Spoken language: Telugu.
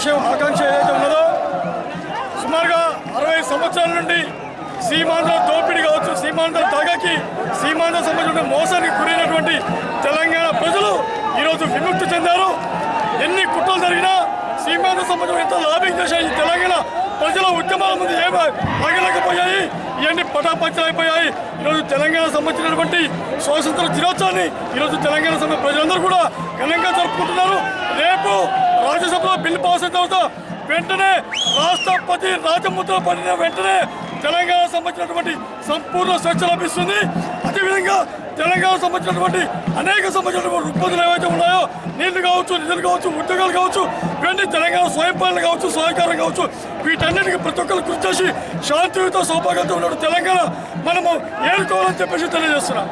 ఆకాంక్ష ఏదైతే ఉన్నదో సుమారుగా 60 సంవత్సరాల నుండి సీమాంధ్ర దోపిడీ కావచ్చు, సీమాంధ్ర తగకి, సీమాంధ్ర సంబంధించిన మోసానికి గురైనటువంటి తెలంగాణ ప్రజలు ఈరోజు విముక్తి చెందారు. ఎన్ని కుట్రలు జరిగినా సీమాంధ్ర సంబంధించిన ఎంత లాబింగ్ చేశాయి ఈ తెలంగాణ ప్రజల ఉద్యమాల ముందు ఏమీ ఆగలేకపోయాయి. ఇవన్నీ పటాపంచలైపోయాయి. ఈరోజు తెలంగాణ సంబంధించినటువంటి స్వాతంత్ర దినోత్సవాన్ని ఈరోజు తెలంగాణ సంబంధించిన ప్రజలందరూ కూడా ఘనంగా జరుపుకుంటున్నారు. రేపు రాజ్యసభలో బిల్లు పాస్ అయిన తర్వాత వెంటనే రాష్ట్రపతి రాజముద్ర పడిన వెంటనే తెలంగాణ సంబంధించినటువంటి సంపూర్ణ స్వేచ్ఛ లభిస్తుంది. అదేవిధంగా తెలంగాణ సంబంధించినటువంటి అనేక సంబంధించినటువంటి ఉత్పత్తులు ఏవైతే ఉన్నాయో, నీళ్లు కావచ్చు, నిధులు కావచ్చు, ఉద్యోగాలు కావచ్చు, ఇవన్నీ తెలంగాణ స్వయం పాలన కావచ్చు, సహకారం కావచ్చు, వీటన్నిటికీ ప్రతి ఒక్కరు కృషి చేసి శాంతియుత సౌభాగ్యంతో ఉన్న తెలంగాణ మనము ఏడుకోవాలని చెప్పేసి తెలియజేస్తున్నాం.